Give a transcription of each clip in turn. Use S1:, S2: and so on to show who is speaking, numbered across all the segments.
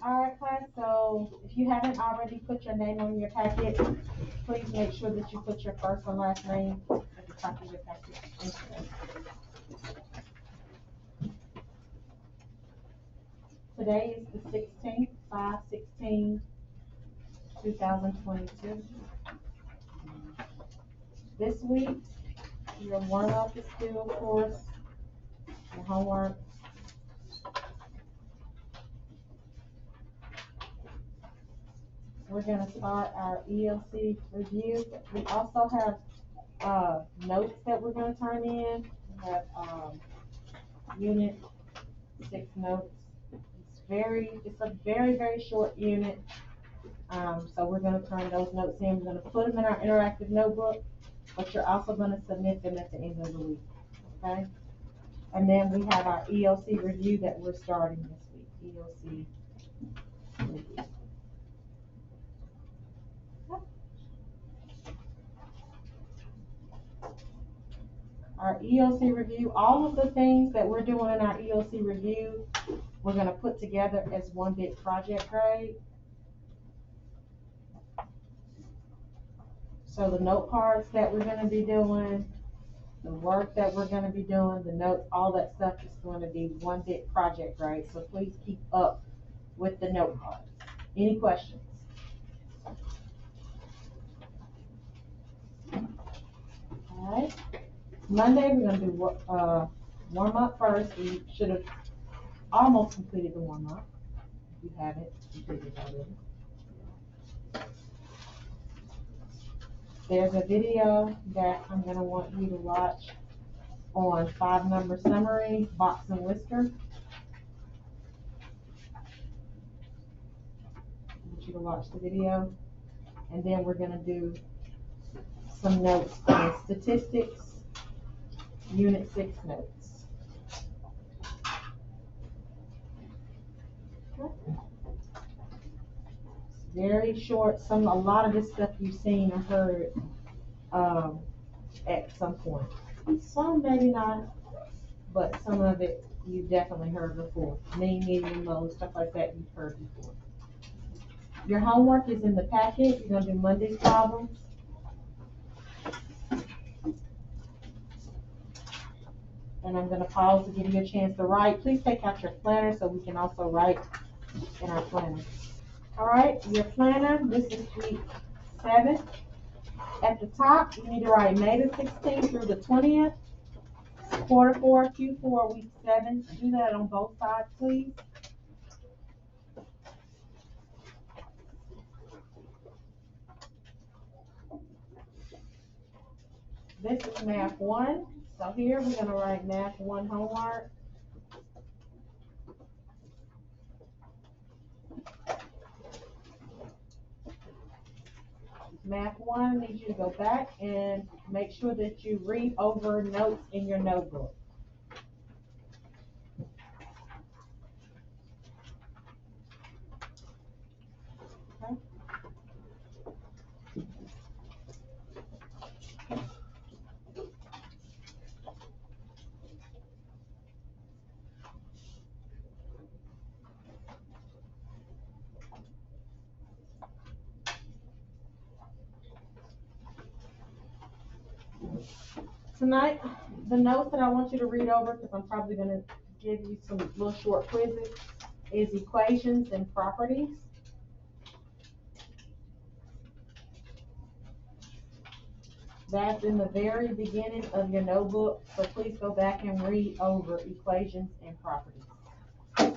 S1: All right, class, so if you haven't already put your name on your packet, please make sure that you put your first and last name at the top of your packet. Today is the 16th, 5/16/2022. This week, your warm-up is still, of course, your homework. We're going to start our ELC review. We also have notes that we're going to turn in. We have Unit 6 notes. It's a very, very short unit. So we're going to turn those notes in. We're going to put them in our interactive notebook, but you're also going to submit them at the end of the week. Okay? And then we have our ELC review that we're starting this week. ELC review. Our ELC review, all of the things that we're doing in our ELC review, we're going to put together as one big project grade. So the note cards that we're going to be doing, the work that we're going to be doing, the notes, all that stuff is going to be one big project grade. So please keep up with the note cards. Any questions? All right. Monday, we're going to do warm-up first. We should have almost completed the warm-up. If you haven't completed it already. There's a video that I'm going to want you to watch on 5-number summary, box and whisker. I want you to watch the video. And then we're going to do some notes on statistics, Unit 6 notes. Very short. A lot of this stuff you've seen or heard at some point. Some maybe not, but some of it you've definitely heard before. Mean, median, low, stuff like that you've heard before. Your homework is in the packet. You're going to do Monday's problems. And I'm going to pause to give you a chance to write. Please take out your planner so we can also write in our planner. All right, your planner, this is week 7. At the top, you need to write May the 16th through the 20th, quarter 4, Q4, week 7. Do that on both sides, please. This is Math 1. So here we're going to write Math 1 homework. Math 1, I need you to go back and make sure that you read over notes in your notebook. Okay. Tonight, the notes that I want you to read over, because I'm probably going to give you some little short quizzes, is equations and properties. That's in the very beginning of your notebook, so please go back and read over equations and properties. I'm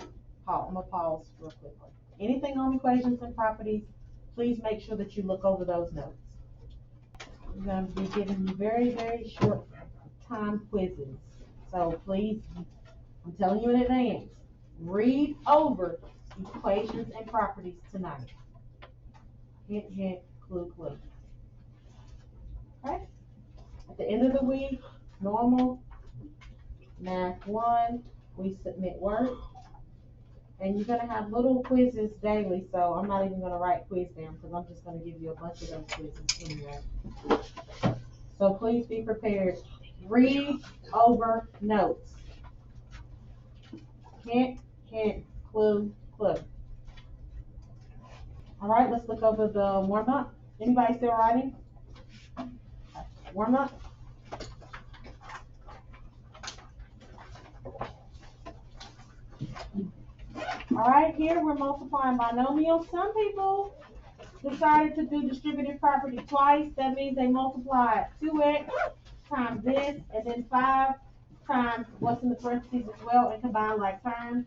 S1: going to pause real quickly. Anything on equations and properties, please make sure that you look over those notes. I'm going to be giving you very, very short time quizzes. So please, I'm telling you in advance, read over equations and properties tonight. Hint, hint, clue, clue. Okay? At the end of the week, normal, Math 1, we submit work. And you're going to have little quizzes daily, so I'm not even going to write quiz down because I'm just going to give you a bunch of those quizzes anyway. So please be prepared. Read over notes. Hint, hint, clue, clue. All right, let's look over the warm-up. Anybody still writing? Warm-up. All right, here we're multiplying binomials. Some people decided to do distributive property twice. That means they multiplied 2x times this, and then 5 times what's in the parentheses as well, and combine like terms.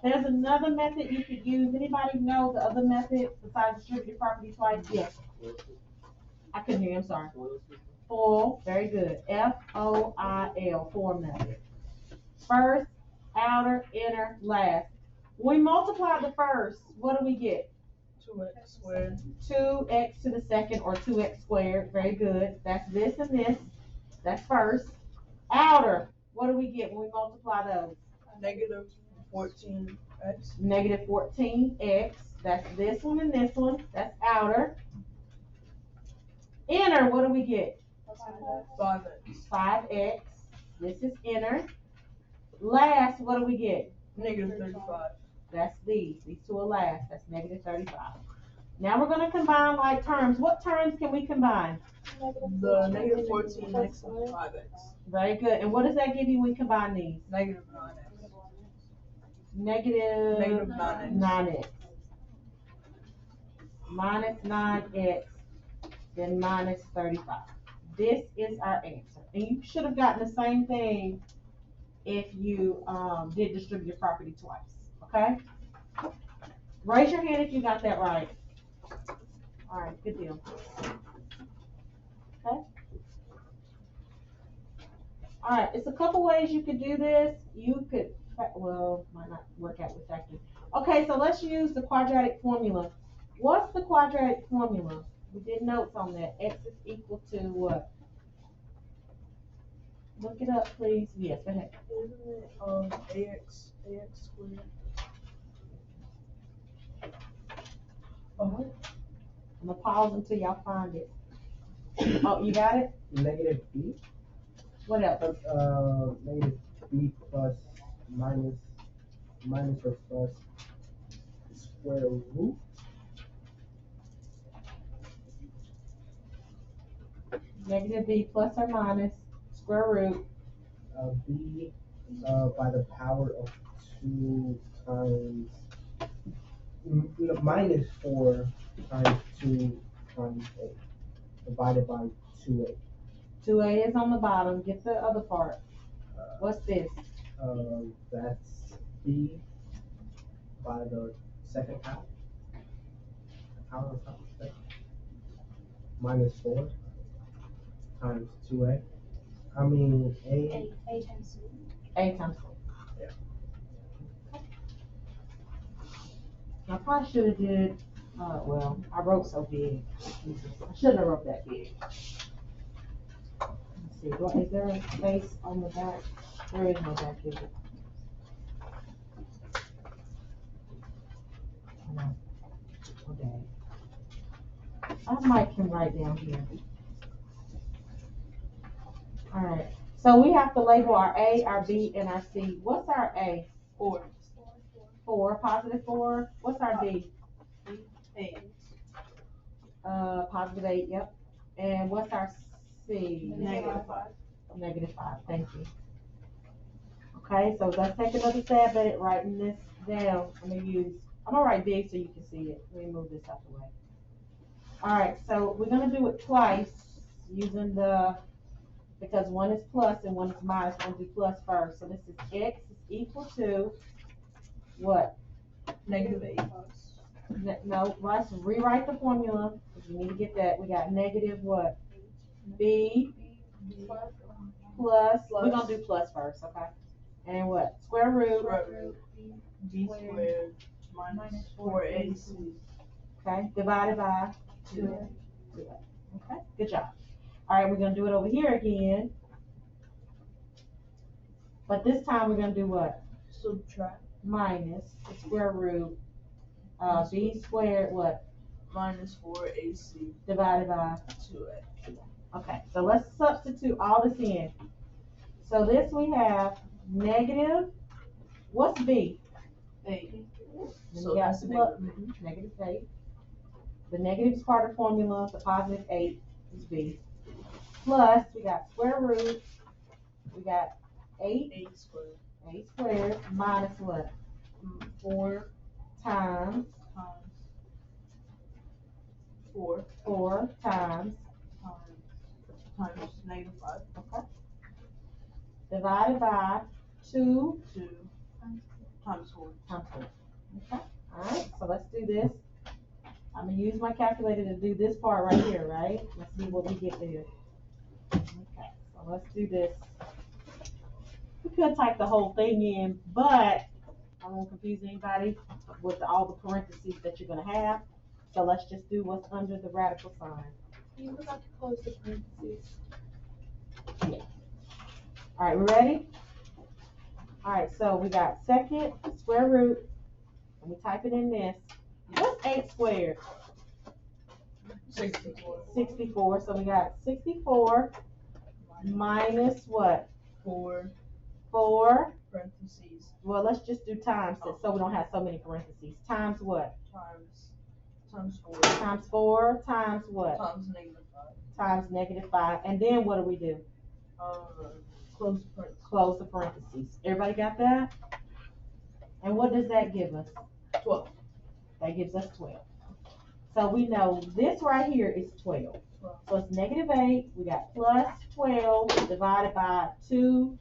S1: There's another method you could use. Anybody know the other method besides distributive property twice? Yes. I couldn't hear you, I'm sorry. FOIL, very good. FOIL, FOIL method. First, outer, inner, last. When we multiply the first, what do we get?
S2: 2x squared.
S1: 2x to the second, or 2x squared. Very good. That's this and this. That's first. Outer, what do we get when we multiply those?
S2: Negative 14x.
S1: Negative 14x. That's this one and this one. That's outer. Inner, what do we get?
S2: 5x.
S1: 5x. This is inner. Last, what do we get?
S2: Negative 35.
S1: That's these. These two are last. That's negative 35. Now we're going to combine like terms. What terms can we combine?
S2: The negative 14x and 5x.
S1: Very good. And what does that give you when we combine these?
S2: Negative 9x.
S1: Negative
S2: 9x.
S1: 9x. Minus 9x, then minus 35. This is our answer. And you should have gotten the same thing if you did distributive property twice. Okay? Raise your hand if you got that right. All right, good deal. Okay? All right, it's a couple ways you could do this. You could, well, might not work out with factoring. Okay, so let's use the quadratic formula. What's the quadratic formula? We did notes on that. X is equal to what? Look it up, please. Yes, go ahead.
S2: Isn't it ax squared?
S1: I'm gonna pause until y'all find it. Oh, you got it?
S3: Negative b.
S1: What else?
S3: Negative b plus minus or plus square root.
S1: Negative b plus or minus square root.
S3: B by the power of 2 times minus 4 times 2 times 8 divided by 2a.
S1: 2a is on the bottom. Get the other part. What's this?
S3: That's b by the second power. Power on top of that. Minus 4 times 2a. I mean a
S4: times 2.
S1: A times 4.
S3: Yeah.
S1: I probably should have did, well, I wrote so big. I shouldn't have wrote that big. Let's see, is there a space on the back? There is no back, is it? No. Okay. I might can write down here. All right. So we have to label our A, our B, and our C. What's our A?
S2: 4.
S1: 4, positive 4. What's our B?
S2: 8.
S1: Positive 8, yep. And what's our C?
S2: Negative 5.
S1: Negative 5, thank you. Okay, so let's take another stab at it, writing this down. I'm gonna write big so you can see it. Let me move this out the way. All right, so we're gonna do it twice using because one is plus and one is minus. We're gonna do plus first. So this is x is equal to what?
S2: Negative 8.
S1: No, right, so rewrite the formula, because you need to get that. We got negative what? B plus, we're gonna do plus first, okay? And what? Square root.
S2: B squared minus 4ac.
S1: Okay, divided by 2. Okay, good job. All right, we're gonna do it over here again. But this time we're gonna do what?
S2: Subtract.
S1: Minus the square root, b squared what?
S2: Minus 4ac
S1: Divided by
S2: 2a.
S1: Okay, so let's substitute all this in. So this we have negative, what's b?
S2: 8.
S1: Then
S2: So
S1: we got
S2: that's a negative 8.
S1: negative 8. The negative is part of the formula, the positive 8 is B. Plus, we got square root, we got 8
S2: 8 squared
S1: 8 squared minus what?
S2: 4
S1: Times
S2: times 4
S1: 4 times,
S2: times negative 5
S1: okay, divided by 2
S2: 2 times 4.
S1: times 4. Okay, alright, so let's do this. I'm gonna use my calculator to do this part right here, right? Let's see what we get there. Okay, so let's do this. We could type the whole thing in, but I won't confuse anybody with all the parentheses that you're gonna have. So let's just do what's under the radical sign.
S4: You forgot to close the parentheses.
S1: All right, we ready? All right, so we got second square root, and we type it in this. What's 8 squared?
S2: 64
S1: 64. So we got 64 minus what?
S2: 4
S1: 4.
S2: parentheses
S1: Well, let's just do times it so we don't have so many parentheses. Times what?
S2: times 4
S1: Times 4 times what?
S2: times negative 5.
S1: Times negative 5. And then what do we do?
S2: Close parentheses.
S1: Close the parentheses. Everybody got that? And what does that give us?
S2: 12.
S1: That gives us 12. So we know this right here is 12. So it's negative 8. We got plus 12 divided by 2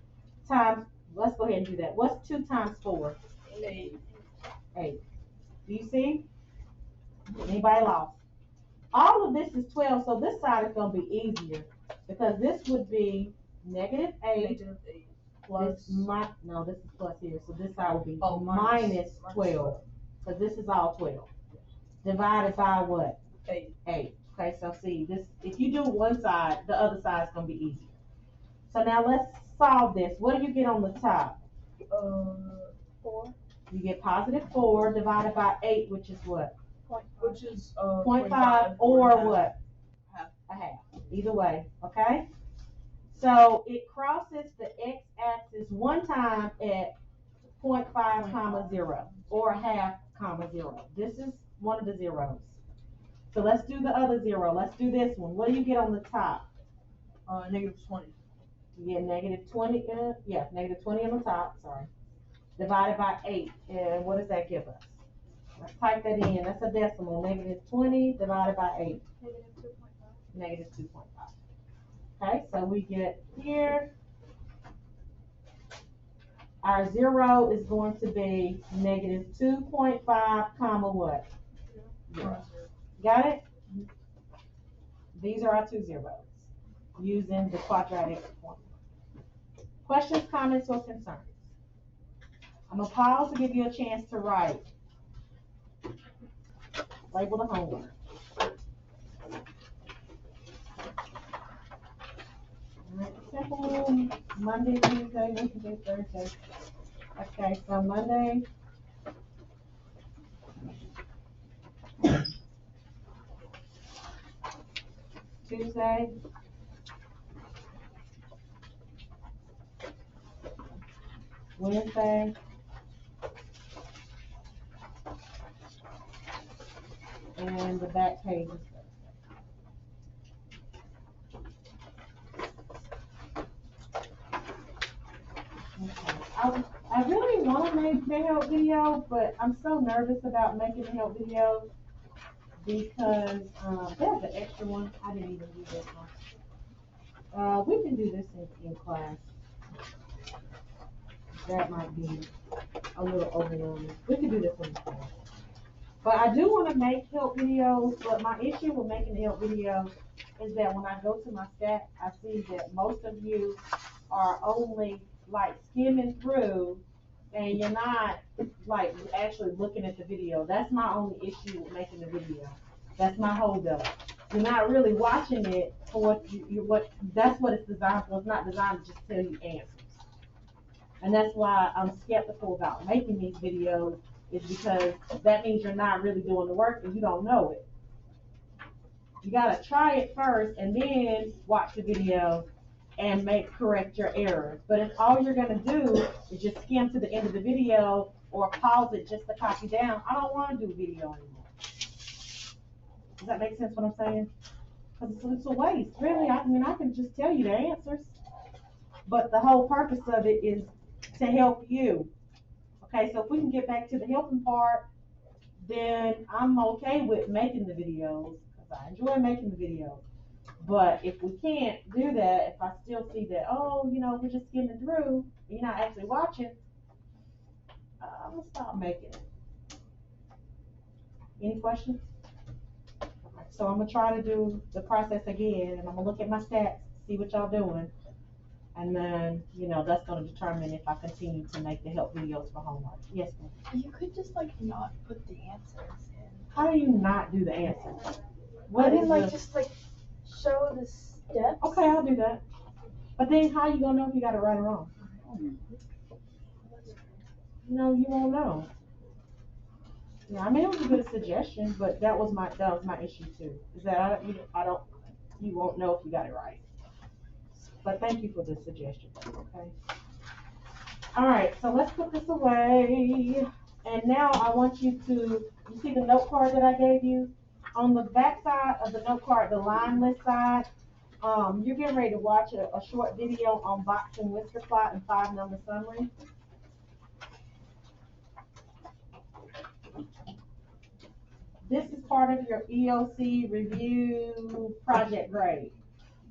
S1: times, let's go ahead and do that. What's 2 times 4?
S2: 8.
S1: 8. Do you see? Anybody lost? All of this is 12, so this side is going to be easier because this would be negative 8.
S2: Negative 8 plus.
S1: No, this is plus here, so this side will be
S2: minus
S1: minus 12. Because this is all 12. Divided by what?
S2: 8.
S1: 8. Okay, so see, this, if you do one side, the other side is going to be easier. So now let's solve this. What do you get on the top?
S2: 4.
S1: You get positive 4 divided by 8, which is what?
S2: Which is
S1: 0.5 or what?
S2: Half.
S1: A half. Either way, okay? So it crosses the x-axis one time at 0.5 comma 0 or a half comma 0. This is one of the zeros. So let's do the other 0. Let's do this one. What do you get on the top?
S2: Negative 20.
S1: You get negative 20, negative 20 on the top, sorry. Divided by 8. And what does that give us? Let's type that in. That's a decimal. Negative 20 divided by 8. Negative 2.5. Okay, so we get here. Our 0 is going to be negative 2.5 comma what? 0. Got it? These are our 2 zeros using the quadratic formula. Questions, comments, or concerns? I'm going to pause to give you a chance to write. Label the homework. Alright, simple. Monday, Tuesday, Wednesday, Thursday. Okay, so Monday. Tuesday. Wednesday. And the back page is okay. I really want to make the help video, but I'm so nervous about making the help video because there's an extra one. I didn't even do this one. We can do this in class. That might be a little overwhelming. We can do this one in class. But I do want to make help videos, but my issue with making the help videos is that when I go to my stats, I see that most of you are only like skimming through and you're not like actually looking at the video. That's my only issue with making the video. That's my holdup. You're not really watching it for that's what it's designed for. It's not designed to just tell you answers. And that's why I'm skeptical about making these videos, is because that means you're not really doing the work and you don't know it. You gotta try it first and then watch the video and correct your errors. But if all you're gonna do is just skim to the end of the video or pause it just to copy down, I don't wanna do video anymore. Does that make sense what I'm saying? Because it's a waste, really. I mean, I can just tell you the answers. But the whole purpose of it is to help you. Okay, so if we can get back to the helping part, then I'm okay with making the videos, because I enjoy making the videos. But if we can't do that, if I still see that, oh, we're just skimming through, you're not actually watching, I'm gonna stop making it. Any questions? So I'm gonna try to do the process again, and I'm gonna look at my stats, see what y'all doing, and then that's gonna determine if I continue to make the help videos for homework. Yes, ma'am.
S4: You could just like not put the answers in.
S1: How do you not do the answers?
S4: I
S1: What
S4: didn't
S1: is
S4: like
S1: the?
S4: just like show the steps.
S1: Okay, I'll do that. But then how you gonna know if you got it right or wrong? You won't know. Yeah, I mean, it was a good suggestion, but that was my issue too. Is that you won't know if you got it right. But thank you for the suggestion. Okay. All right, so let's put this away. And now I want you see the note card that I gave you? On the back side of the note card, the line list side, you're getting ready to watch a short video on box and whisker plot and 5-number summary. This is part of your EOC review project grade.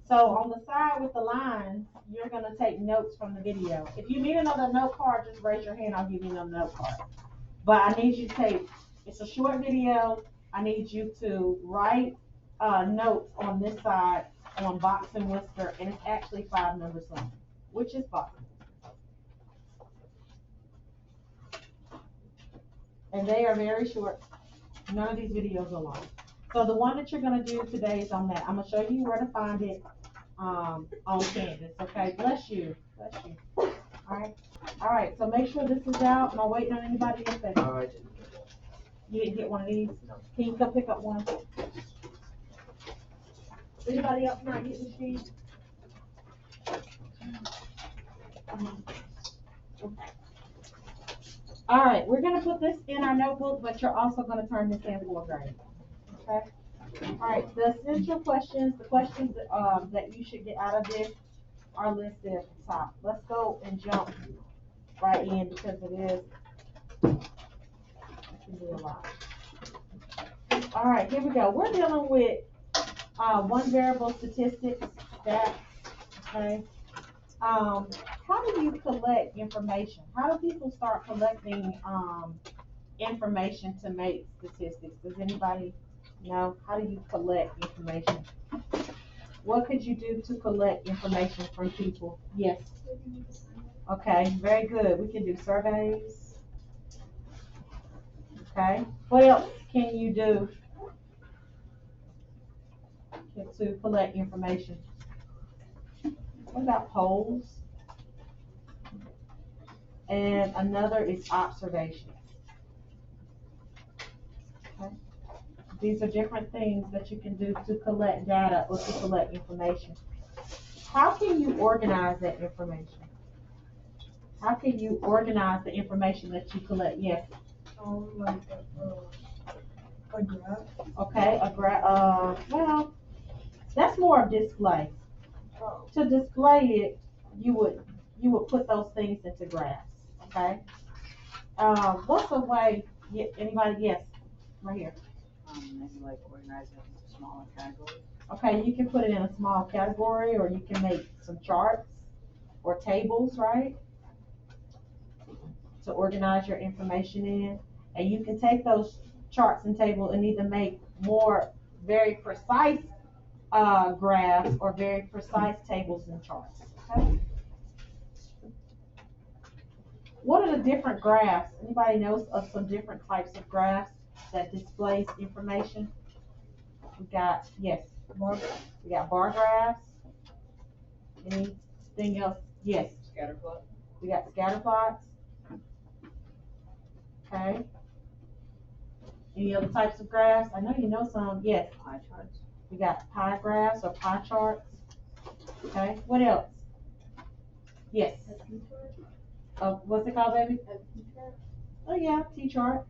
S1: So on the side with the lines, you're gonna take notes from the video. If you need another note card, just raise your hand, I'll give you another note card. But I need you to it's a short video, I need you to write notes on this side on box and whisker, and it's actually 5-number summary, which is possible. And they are very short. None of these videos are long. So the one that you're gonna do today is on that. I'm gonna show you where to find it on Canvas. Okay, bless you. Bless you. All right, so make sure this is out. Am I waiting on anybody else?
S3: I didn't get that.
S1: You didn't get one of these?
S3: No.
S1: Can you come pick up one? Anybody else not getting these? All right, we're gonna put this in our notebook, but you're also gonna turn this in for grade. Okay? All right, the essential questions, the questions that you should get out of this are listed at the top. Let's go and jump right in because it can be a lot. All right, here we go. We're dealing with one variable statistics, stats, okay? How do you collect information? How do people start collecting information to make statistics? Does anybody know? How do you collect information? What could you do to collect information from people? Yes. Okay, very good. We can do surveys. Okay. What else can you do to collect information? What about polls? And another is observations. Okay. These are different things that you can do to collect data or to collect information. How can you organize that information? How can you organize the information that you collect? Yes.
S2: Like a graph.
S1: Okay, well, that's more of display.
S2: Oh.
S1: To display it, you would put those things into graphs. Okay. What's a way? Anybody? Yes, right here.
S5: Maybe like organize it into smaller categories.
S1: Okay, you can put it in a small category, or you can make some charts or tables, right? To organize your information in, and you can take those charts and tables and either make more very precise graphs or very precise tables and charts. Okay. What are the different graphs? Anybody knows of some different types of graphs that displays information? We got, yes, we got bar graphs. Anything else? Yes.
S5: Scatter plot.
S1: We got scatter plots. Okay. Any other types of graphs? I know you know some. Yes.
S5: Pie charts.
S1: We got pie graphs or pie charts. Okay. What else? Yes. What's it called, baby? Oh yeah, T-chart.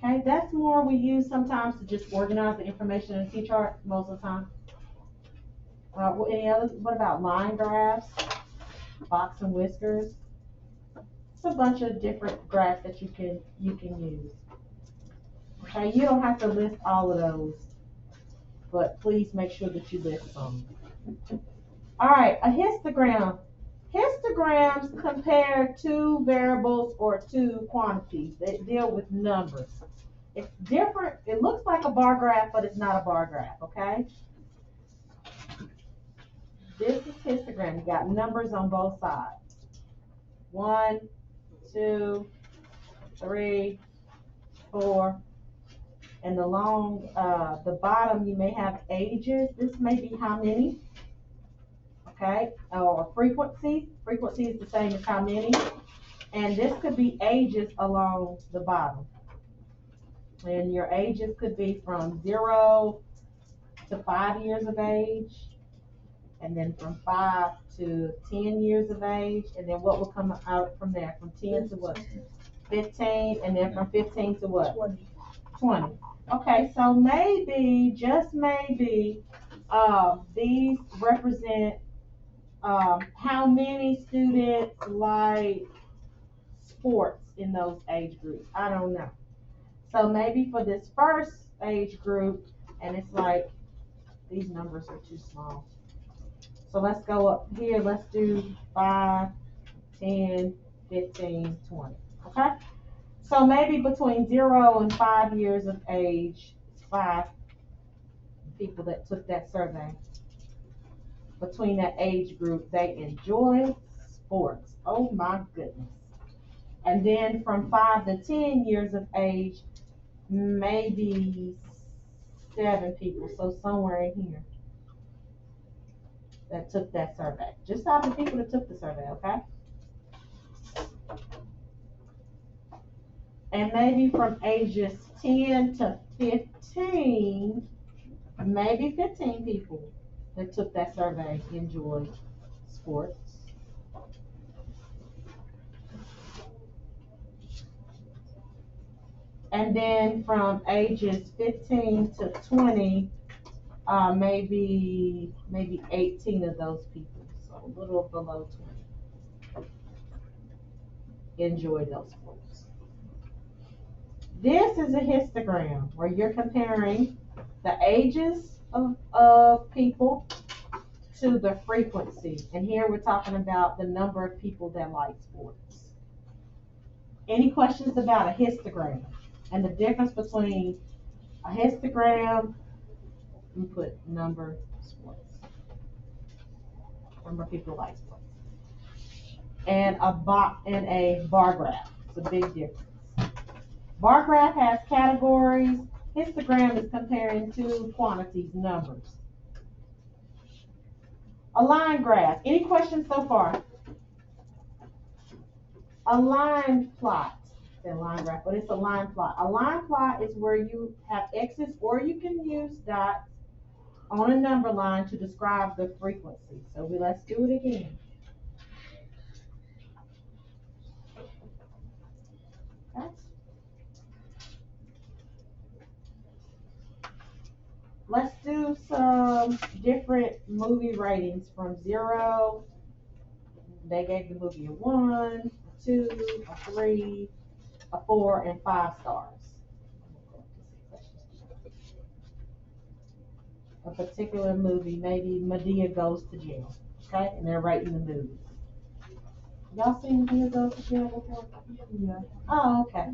S1: Okay, that's more we use sometimes to just organize the information in a T-chart most of the time. Any other, what about line graphs, box and whiskers? It's a bunch of different graphs that you can use. Okay, you don't have to list all of those, but please make sure that you list some. All right, a histogram. Histograms compare two variables or two quantities. They deal with numbers. It's different. It looks like a bar graph, but it's not a bar graph, okay? This is histogram. You got numbers on both sides. 1, 2, 3, 4. And along the bottom, you may have ages. This may be how many, okay? Or frequency. Frequency is the same as how many. And this could be ages along the bottom. And your ages could be from 0 to 5 years of age, and then from 5 to 10 years of age, and then what will come out from there? From 10 to what? 15, and then from 15 to what? 20. Okay, so maybe, just maybe, these represent how many students like sports in those age groups. I don't know. So maybe for this first age group, and it's like, these numbers are too small. So let's go up here. Let's do 5, 10, 15, 20. Okay? So maybe between 0 and 5 years of age, 5 people that took that survey. Between that age group, they enjoy sports. Oh my goodness. And then from 5 to 10 years of age, maybe 7 people. So somewhere in here that took that survey. Just out of the people that took the survey, okay? And maybe from ages 10 to 15, maybe 15 people that took that survey enjoyed sports. And then from ages 15 to 20, maybe 18 of those people, so a little below 20, enjoy those sports. This is a histogram where you're comparing the ages of people to the frequency. And here we're talking about the number of people that like sports. Any questions about a histogram and the difference between a histogram, you put number sports, number of people like sports, and a bar graph? It's a big difference. Bar graph has categories. Histogram is comparing two quantities, numbers. A line graph. Any questions so far? A line plot. It's a line graph, but it's a line plot. A line plot is where you have X's, or you can use dots on a number line to describe the frequency. So let's do it again. Okay. Let's do some different movie ratings from 0. They gave the movie a 1, a 2, a 3, a 4, and 5 stars. A particular movie, maybe Medea Goes to Jail. Okay, and they're rating the movie. Y'all seen Medea Goes to Jail before?
S2: Yeah.
S1: Oh, okay.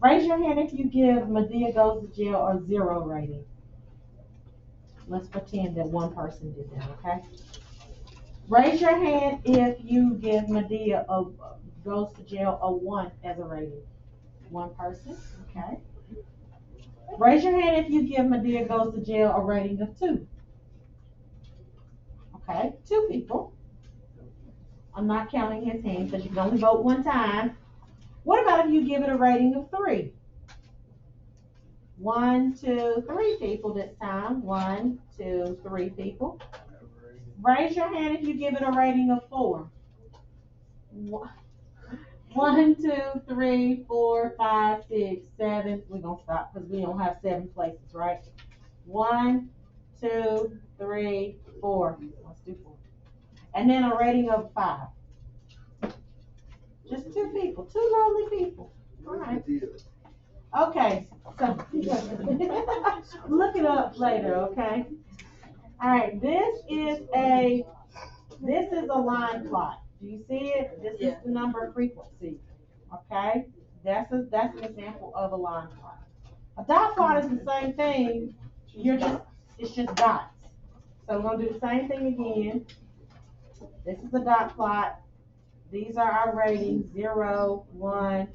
S1: Raise your hand if you give Medea Goes to Jail a 0 rating. Let's pretend that one person did that, okay? Raise your hand if you give Medea Goes to Jail a 1 as a rating. One person, okay? Raise your hand if you give Medea Goes to Jail a rating of 2. Okay, 2 people. I'm not counting his hand because you can only vote one time. What about if you give it a rating of 3? 1, 2, 3 people this time. 1, 2, 3 people. Raise your hand if you give it a rating of 4. 1, 2, 3, 4, 5, 6, 7. We're gonna stop because we don't have 7 places, right? 1, 2, 3, 4. Let's do 4. And then a rating of 5. Just 2 people, 2 lonely people. All right. Okay, so look it up later, okay? All right, this is a line plot. Do you see it? This is the number frequency, okay? That's an example of a line plot. A dot plot is the same thing. It's just dots. So we're gonna do the same thing again. This is the dot plot. These are our ratings: 0, 1,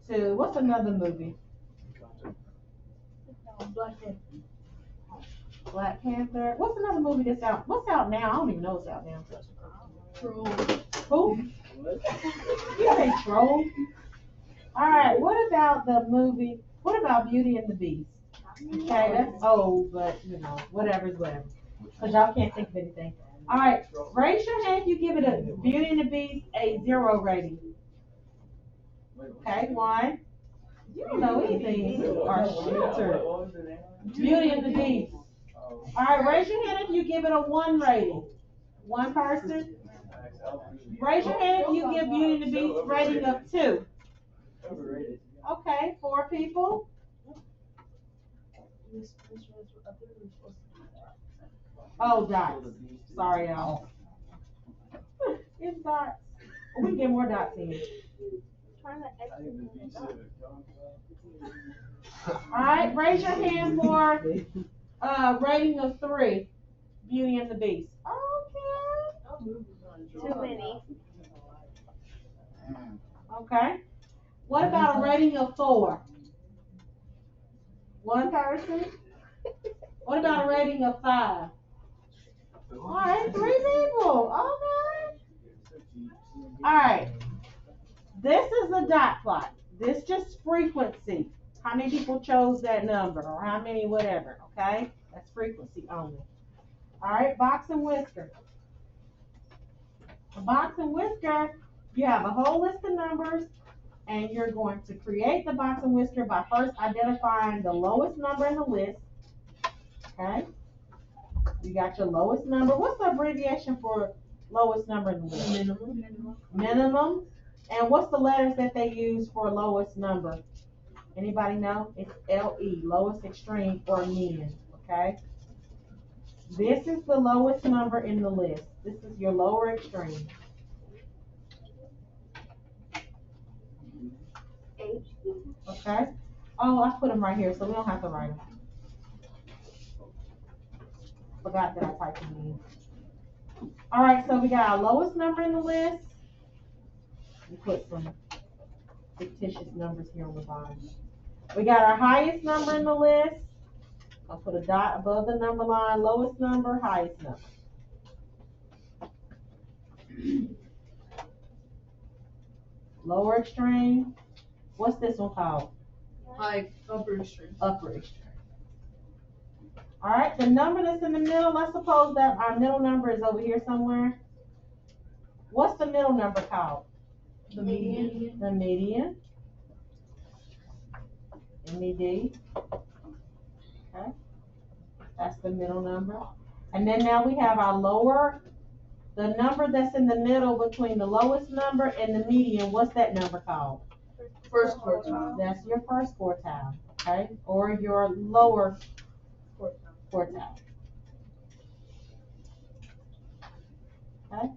S1: 2. What's another movie? Black Panther. What's another movie that's out? What's out now? I don't even know what's out now.
S4: Troll.
S1: Who? You say Troll? All right. What about the movie? What about Beauty and the Beast? Okay, that's old, but you know, whatever's whatever. Cause y'all can't think of anything. All right. Raise your hand if you give it a Beauty and the Beast a 0 rating. Okay, 1. You don't know anything. You are shooter. Beauty and the Beast. All right, raise your hand if you give it a 1 rating. 1 person. Raise your hand if you give Beauty and the Beast rating of 2. Okay, 4 people. Oh, dots. Sorry, y'all. It's dots. We can get more dots in. All right, raise your hand for rating of 3. Beauty and the Beast. Okay.
S4: Too many.
S1: Okay. What about a rating of 4? 1 person. What about a rating of 5? All right, 3 people. Okay. All right. This is a dot plot. This just frequency. How many people chose that number or how many whatever, okay? That's frequency only. All right, box and whisker. A box and whisker, you have a whole list of numbers and you're going to create the box and whisker by first identifying the lowest number in the list, okay? You got your lowest number. What's the abbreviation for lowest number in the list?
S4: Minimum.
S1: Minimum. And what's the letters that they use for lowest number? Anybody know? It's LE, lowest extreme or median, okay? This is the lowest number in the list. This is your lower extreme.
S4: H.
S1: Okay? Oh, I put them right here, so we don't have to write them. Forgot that I typed them in. All right, so we got our lowest number in the list. We put some fictitious numbers here on the bottom. We got our highest number in the list. I'll put a dot above the number line. Lowest number, highest number. Lower extreme. What's this one called?
S5: Like upper extreme.
S1: Upper extreme. All right, the number that's in the middle, let's suppose that our middle number is over here somewhere. What's the middle number called?
S5: The median.
S1: The median. MED. Okay. That's the middle number. And then now we have our lower, the number that's in the middle between the lowest number and the median. What's that number called?
S5: First quartile.
S1: That's your first quartile, okay? Or your lower quartile. Okay?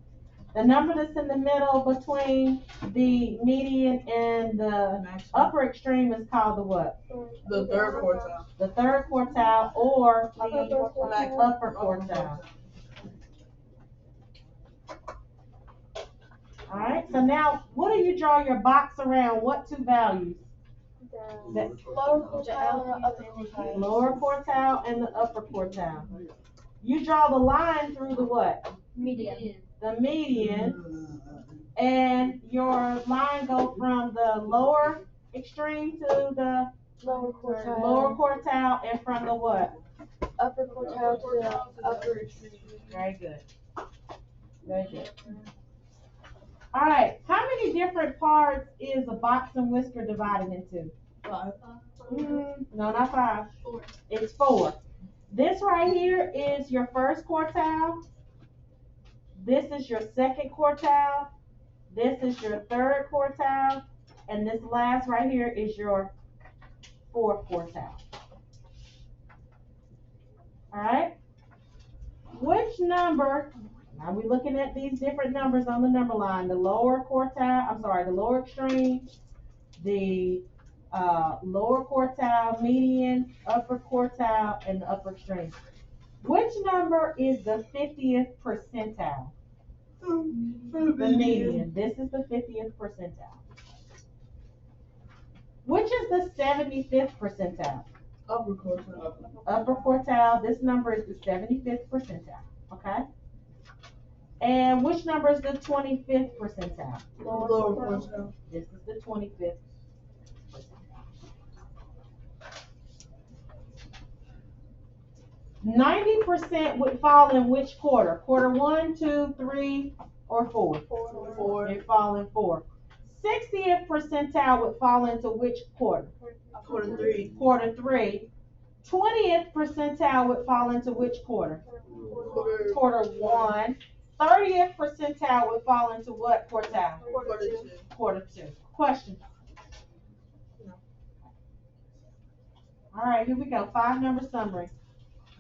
S1: The number that's in the middle between the median and the upper extreme is called the what?
S5: The third quartile.
S1: The third quartile or the
S5: Upper
S1: upper quartile. All right, so now what do you draw your box around? What 2 values?
S4: The lower quartile and the upper quartile.
S1: Lower quartile and the upper quartile. You draw the line through the what?
S4: Median.
S1: The median, and your line goes from the lower extreme to the
S4: Lower quartile.
S1: lower quartile, and from the what?
S4: Upper quartile to the upper extreme.
S1: Very good. Very good. All right, how many different parts is a box and whisker divided into?
S2: 5.
S1: No, not 5.
S4: 4.
S1: It's 4. This right here is your first quartile. This is your second quartile. This is your third quartile. And this last right here is your fourth quartile. All right? Which number, now we're looking at these different numbers on the number line. The lower quartile, the lower extreme, the lower quartile, median, upper quartile, and the upper extreme. Which number is the 50th percentile? The median. This is the 50th percentile. Which is the 75th percentile?
S2: Upper quartile.
S1: Upper quartile. This number is the 75th percentile. Okay? And which number is the 25th percentile?
S2: Lower quartile.
S1: This is the 25th. 90% would fall in which quarter? Quarter 1, 2, 3, or 4?
S2: 4.
S1: It fall in 4. 60th percentile would fall into which quarter?
S2: Quarter 3.
S1: Quarter 3. 20th percentile would fall into which quarter? Quarter 1. 30th percentile would fall into what quartile?
S2: Quarter 2.
S1: Quarter 2. Question. All right, here we go. 5-number summary.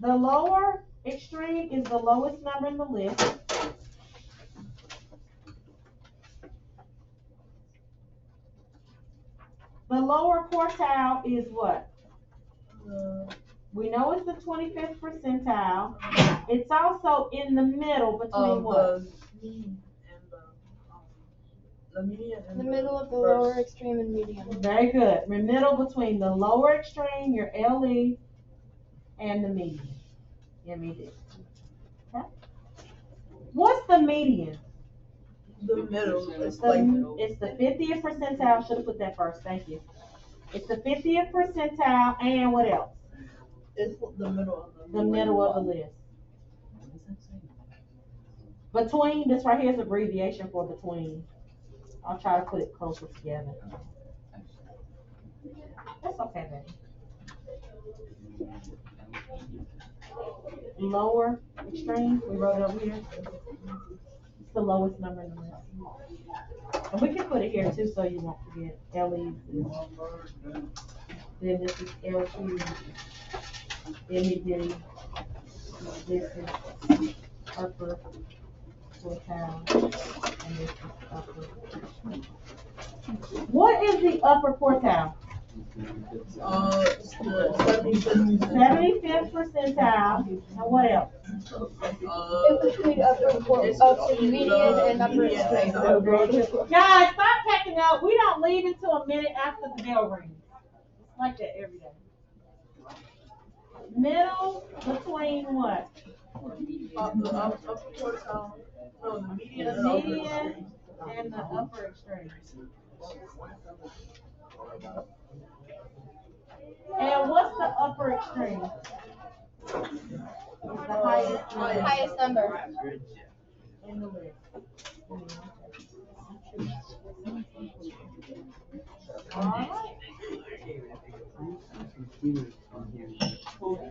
S1: The lower extreme is the lowest number in the list. The lower quartile is what? We know it's the 25th percentile. It's also in the middle between what?
S2: The median and
S4: The middle of the lower extreme and median.
S1: Very good. The middle between the lower extreme, your LE, and the median. MED. Okay. What's the median?
S2: the middle. It's
S1: It's the 50th percentile. Should have put that first. Thank you. It's the 50th percentile, and what else?
S2: it's the middle of
S1: The middle of the list. Between, this right here is abbreviation for between. I'll try to put it closer together. That's okay, baby. Lower extreme, we wrote it over here. It's the lowest number in the list. And we can put it here too so you won't forget. LE. Then this is LQ. MED. This is upper quartile. And this is upper. What is the upper quartile?
S2: it's the
S1: 75th percentile. And what else?
S4: In between upper median and upper extreme.
S1: Guys, stop packing up. We don't leave until a minute after the bell rings. It's like that every day. Middle between what?
S2: the upper quartile. No, the median
S1: The
S2: and the upper
S1: median
S2: extreme.
S1: and the upper extreme. And what's the upper extreme? It's the
S4: Highest number.
S1: in the list. All right.